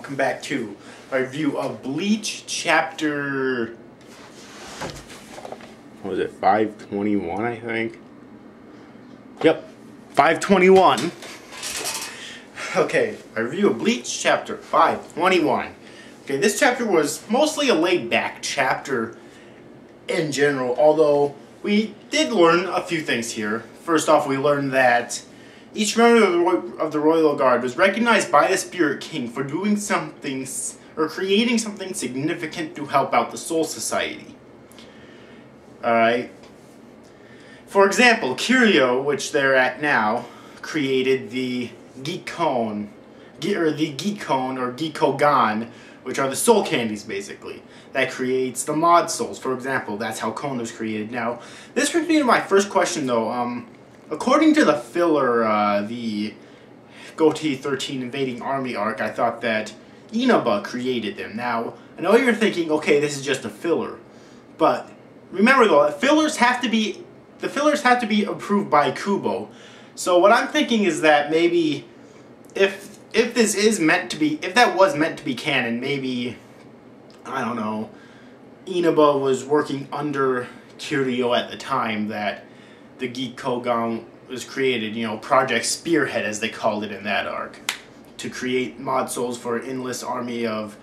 welcome back to my review of Bleach chapter, what was it, 521 I think? Yep, 521. Okay, my review of Bleach chapter 521. Okay, this chapter was mostly a laid-back chapter in general, although we did learn a few things here. First off, we learned that each member of the Royal Guard was recognized by the Spirit King for doing something, or creating something significant to help out the Soul Society. Alright. For example, Kiryu, which they're at now, created the Geekone, or Geekogan, which are the soul candies, basically. That creates the mod souls, for example. That's how Kon was created. Now, this brings me to my first question, though. According to the filler, the Goatee 13 Invading Army arc, I thought that Inaba created them. Now, I know you're thinking, okay, this is just a filler. But remember though, the fillers have to be approved by Kubo. So what I'm thinking is that maybe if this is meant to be, if that was meant to be canon, maybe, I don't know, Inaba was working under Kiryu at the time that the Geekogan was created, you know, Project Spearhead as they called it in that arc, to create mod souls for an endless army of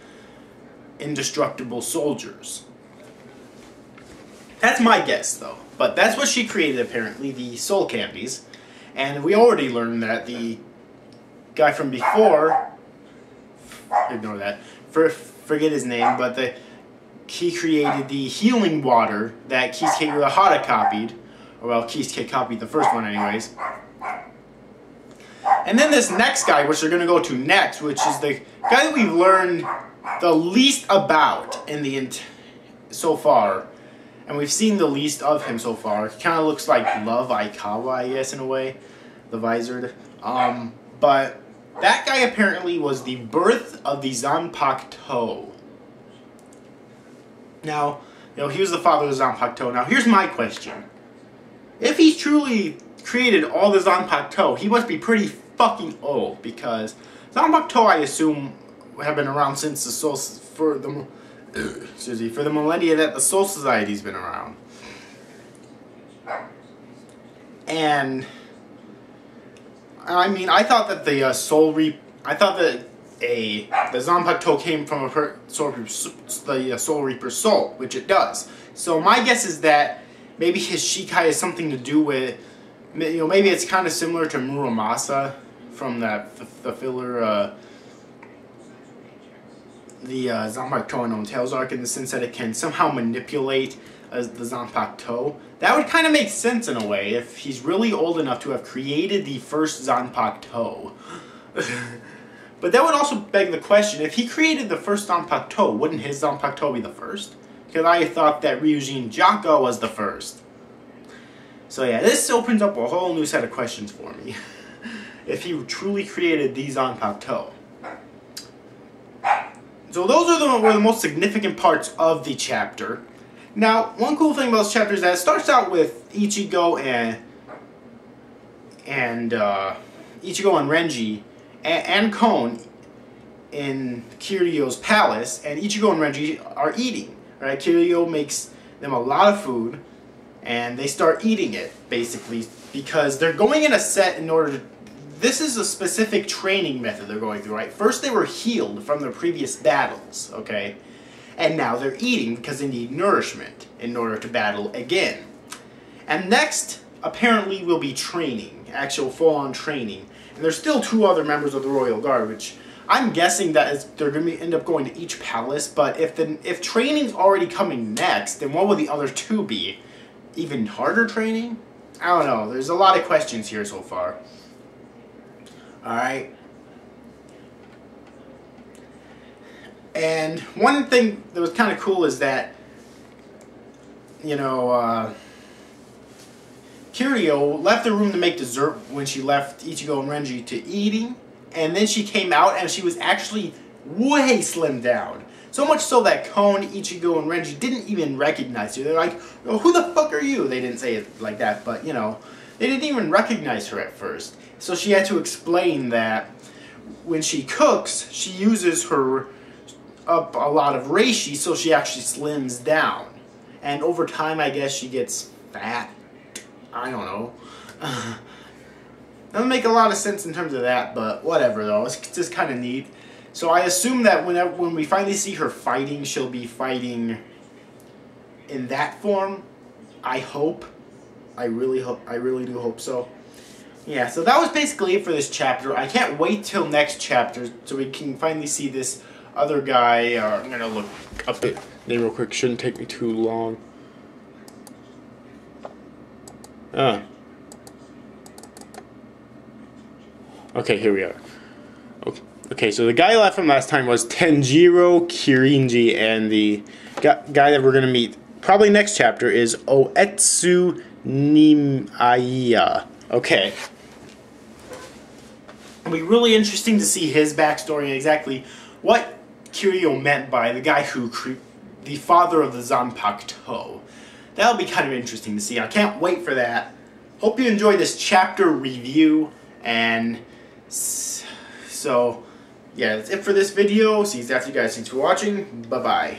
indestructible soldiers. That's my guess though, but that's what she created apparently, the soul candies. And we already learned that the guy from before, ignore that, forget his name, but he created the healing water that Kisuke Urahara copied. Well, Kisuke copied the first one anyways. And then this next guy, which they're going to go to next, which is the guy that we've learned the least about in the so far. And we've seen the least of him so far. He kind of looks like Love Aikawa, I guess, in a way. The visored. But that guy apparently was the birth of the Zanpakuto. Now, you know, he was the father of the Zanpakuto. Now, here's my question. If he's truly created all the Zanpakuto, he must be pretty fucking old, because Zanpakuto, I assume, have been around since the Soul, for the millennia that the Soul Society's been around. And I mean, I thought that the Soul Reaper the Zanpakuto came from the Soul Reaper's soul, which it does. So my guess is that maybe his Shikai has something to do with, you know, maybe it's kind of similar to Muramasa from the filler, the Zanpakuto and Tails arc, in the sense that it can somehow manipulate the Zanpakuto. That would kind of make sense in a way, if he's really old enough to have created the first Zanpakuto. But that would also beg the question, if he created the first Zanpakuto, wouldn't his Zanpakuto be the first? Because I thought that Ryujin Jaka was the first. So yeah, this opens up a whole new set of questions for me. If he truly created the Zanpakuto. So those were the most significant parts of the chapter. Now, one cool thing about this chapter is that it starts out with Ichigo and Renji and Kon in Kiryu's palace, and Ichigo and Renji are eating. Right? Kiryu makes them a lot of food, and they start eating it, basically, because they're going in a set in order to... This is a specific training method they're going through, right? First they were healed from their previous battles, okay? And now they're eating because they need nourishment in order to battle again. And next, apparently, will be training, actual full-on training. And there's still two other members of the Royal Guard, which I'm guessing that they're going to end up going to each palace, but if training's already coming next, then what will the other two be? Even harder training? I don't know. There's a lot of questions here so far. Alright. And one thing that was kind of cool is that, you know, Kiryu left the room to make dessert when she left Ichigo and Renji to eating. And then she came out and she was actually way slimmed down. So much so that Kon, Ichigo, and Renji didn't even recognize her. They're like, oh, who the fuck are you? They didn't say it like that, but, you know, they didn't even recognize her at first. So she had to explain that when she cooks, she uses her up a lot of reishi, so she actually slims down. And over time, I guess she gets fat. I don't know. Doesn't make a lot of sense in terms of that, but whatever though. It's just kind of neat. So I assume that when we finally see her fighting, she'll be fighting in that form. I hope. I really do hope so. Yeah, so that was basically it for this chapter. I can't wait till next chapter so we can finally see this other guy. I'm gonna look up the name real quick. Shouldn't take me too long. Okay, here we are. Okay, so the guy left from last time was Tenjiro Kirinji, and the guy that we're gonna meet probably next chapter is Oetsu Nimaiya. Okay. It'll be really interesting to see his backstory and exactly what Kiryu meant by the guy who, the father of the Zanpakuto. That'll be kind of interesting to see. I can't wait for that. Hope you enjoyed this chapter review, and so, yeah, that's it for this video. See you guys. Thanks for watching. Bye-bye.